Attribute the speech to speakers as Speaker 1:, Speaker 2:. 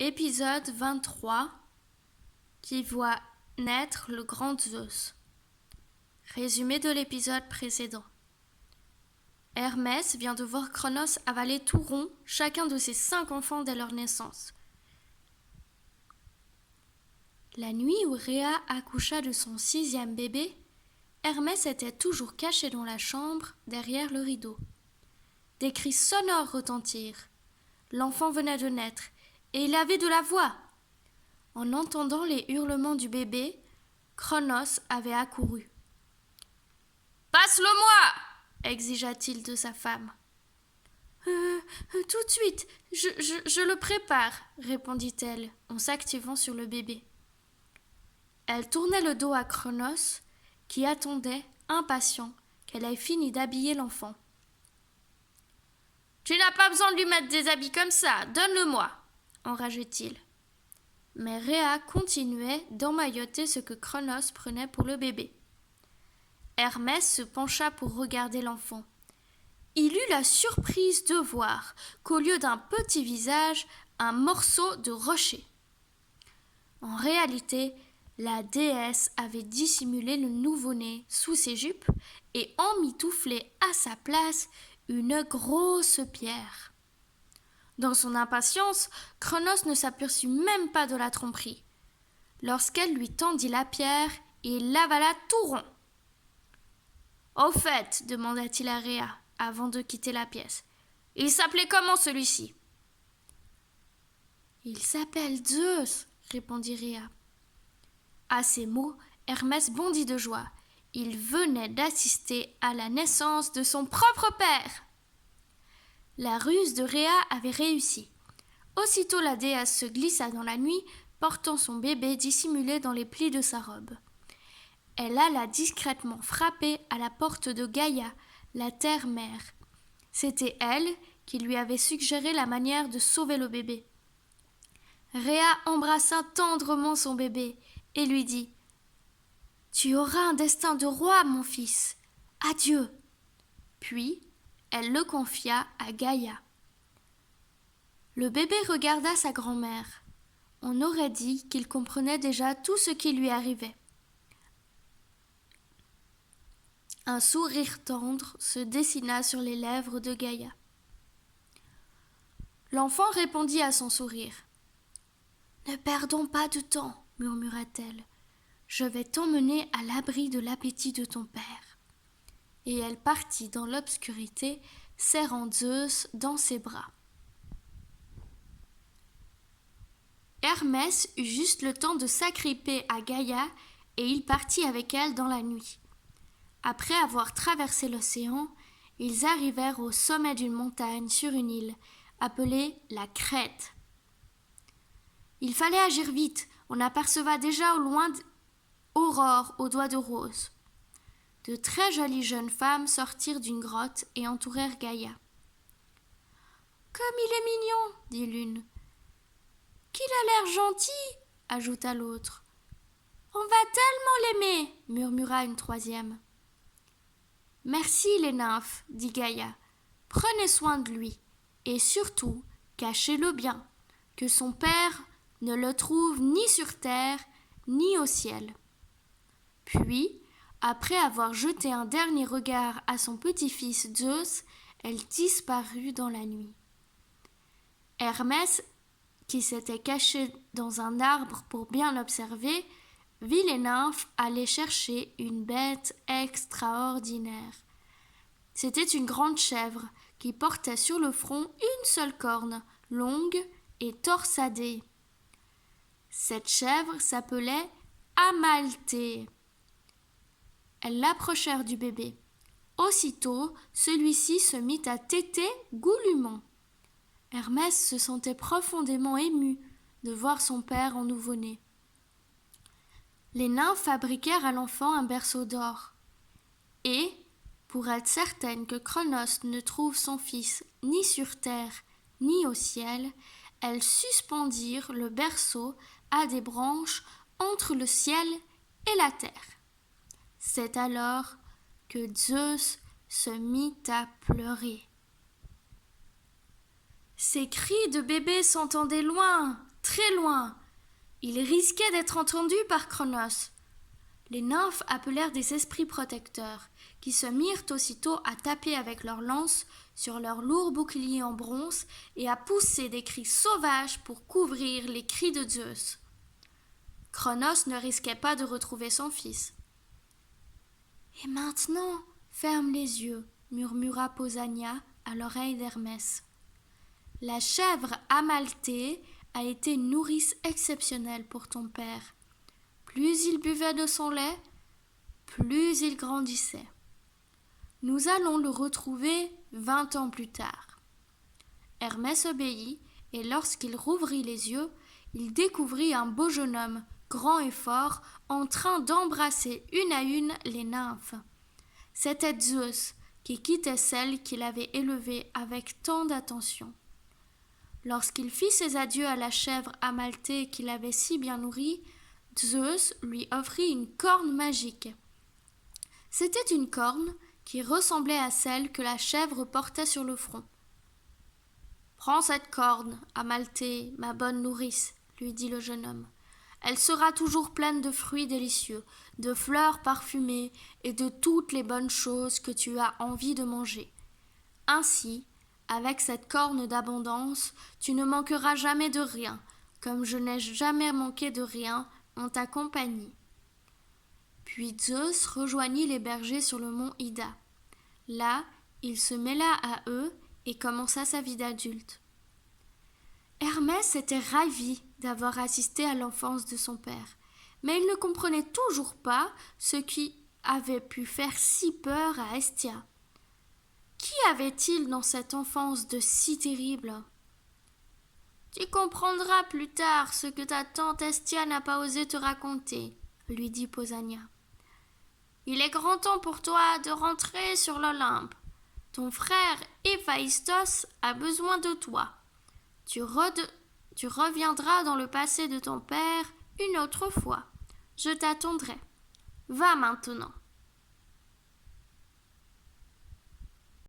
Speaker 1: Épisode 23 qui voit naître le grand Zeus. Résumé de l'épisode précédent. Hermès vient de voir Cronos avaler tout rond chacun de ses 5 enfants dès leur naissance. La nuit où Rhea accoucha de son 6e bébé, Hermès était toujours caché dans la chambre derrière le rideau. Des cris sonores retentirent. L'enfant venait de naître et il avait de la voix. En entendant les hurlements du bébé, Cronos avait accouru. « Passe-le-moi » exigea-t-il de sa femme. Tout de suite, je le prépare, répondit-elle en s'activant sur le bébé. Elle tournait le dos à Cronos, qui attendait, impatient, qu'elle ait fini d'habiller l'enfant. « Tu n'as pas besoin de lui mettre des habits comme ça, donne-le-moi » enrageait-il. Mais Rhea continuait d'emmailloter ce que Cronos prenait pour le bébé. Hermès se pencha pour regarder l'enfant. Il eut la surprise de voir qu'au lieu d'un petit visage, un morceau de rocher. En réalité, la déesse avait dissimulé le nouveau-né sous ses jupes et emmitouflé à sa place une grosse pierre. Dans son impatience, Cronos ne s'aperçut même pas de la tromperie. Lorsqu'elle lui tendit la pierre, il l'avala tout rond. « Au fait, demanda-t-il à Rhea, avant de quitter la pièce, il s'appelait comment celui-ci ?»« Il s'appelle Zeus, répondit Rhea. À ces mots, Hermès bondit de joie. Il venait d'assister à la naissance de son propre père. La ruse de Rhea avait réussi. Aussitôt la déesse se glissa dans la nuit, portant son bébé dissimulé dans les plis de sa robe. Elle alla discrètement frapper à la porte de Gaïa, la terre-mère. C'était elle qui lui avait suggéré la manière de sauver le bébé. Rhea embrassa tendrement son bébé et lui dit « Tu auras un destin de roi, mon fils. Adieu !» Puis, elle le confia à Gaïa. Le bébé regarda sa grand-mère. On aurait dit qu'il comprenait déjà tout ce qui lui arrivait. Un sourire tendre se dessina sur les lèvres de Gaïa. L'enfant répondit à son sourire. « Ne perdons pas de temps, murmura-t-elle. Je vais t'emmener à l'abri de l'appétit de ton père. » Et elle partit dans l'obscurité, serrant Zeus dans ses bras. Hermès eut juste le temps de s'agripper à Gaïa et il partit avec elle dans la nuit. Après avoir traversé l'océan, ils arrivèrent au sommet d'une montagne sur une île, appelée la Crète. Il fallait agir vite, on aperceva déjà au loin Aurore aux doigts de rose. De très jolies jeunes femmes sortirent d'une grotte et entourèrent Gaïa. « Comme il est mignon !» dit l'une. « Qu'il a l'air gentil !» ajouta l'autre. « On va tellement l'aimer !» murmura une troisième. « Merci les nymphes, dit Gaïa. Prenez soin de lui, et surtout, cachez-le bien, que son père ne le trouve ni sur terre, ni au ciel. » Puis, après avoir jeté un dernier regard à son petit-fils Zeus, elle disparut dans la nuit. Hermès, qui s'était caché dans un arbre pour bien l'observer, vit les nymphes aller chercher une bête extraordinaire. C'était une grande chèvre qui portait sur le front une seule corne, longue et torsadée. Cette chèvre s'appelait Amalthée. Elles l'approchèrent du bébé. Aussitôt, celui-ci se mit à téter goulûment. Hermès se sentait profondément ému de voir son père en nouveau-né. Les nymphes fabriquèrent à l'enfant un berceau d'or. Et, pour être certaine que Cronos ne trouve son fils ni sur terre ni au ciel, elles suspendirent le berceau à des branches entre le ciel et la terre. C'est alors que Zeus se mit à pleurer. Ces cris de bébé s'entendaient loin. très loin. Il risquait d'être entendu par Cronos. Les nymphes appelèrent des esprits protecteurs, qui se mirent aussitôt à taper avec leurs lances sur leurs lourds boucliers en bronze et à pousser des cris sauvages pour couvrir les cris de Zeus. Cronos ne risquait pas de retrouver son fils. « Et maintenant, ferme les yeux, » murmura Pausania à l'oreille d'Hermès. La chèvre Amalthée a été une nourrice exceptionnelle pour ton père. Plus il buvait de son lait, plus il grandissait. Nous allons le retrouver 20 ans plus tard. Hermès obéit, et lorsqu'il rouvrit les yeux, il découvrit un beau jeune homme, grand et fort, en train d'embrasser une à une les nymphes. C'était Zeus, qui quittait celle qu'il avait élevée avec tant d'attention. Lorsqu'il fit ses adieux à la chèvre Amalthée qu'il avait si bien nourrie, Zeus lui offrit une corne magique. C'était une corne qui ressemblait à celle que la chèvre portait sur le front. « Prends cette corne, Amalthée, ma bonne nourrice, » lui dit le jeune homme. « Elle sera toujours pleine de fruits délicieux, de fleurs parfumées et de toutes les bonnes choses que tu as envie de manger. Ainsi, avec cette corne d'abondance, tu ne manqueras jamais de rien, comme je n'ai jamais manqué de rien en ta compagnie. » Puis Zeus rejoignit les bergers sur le mont Ida. Là, il se mêla à eux et commença sa vie d'adulte. Hermès était ravi d'avoir assisté à l'enfance de son père, mais il ne comprenait toujours pas ce qui avait pu faire si peur à Hestia. Qu'y avait-il dans cette enfance de si terrible ? « Tu comprendras plus tard ce que ta tante Hestia n'a pas osé te raconter, » lui dit Pausania. « Il est grand temps pour toi de rentrer sur l'Olympe. Ton frère Héphaïstos a besoin de toi. Tu reviendras dans le passé de ton père une autre fois. Je t'attendrai. Va maintenant. »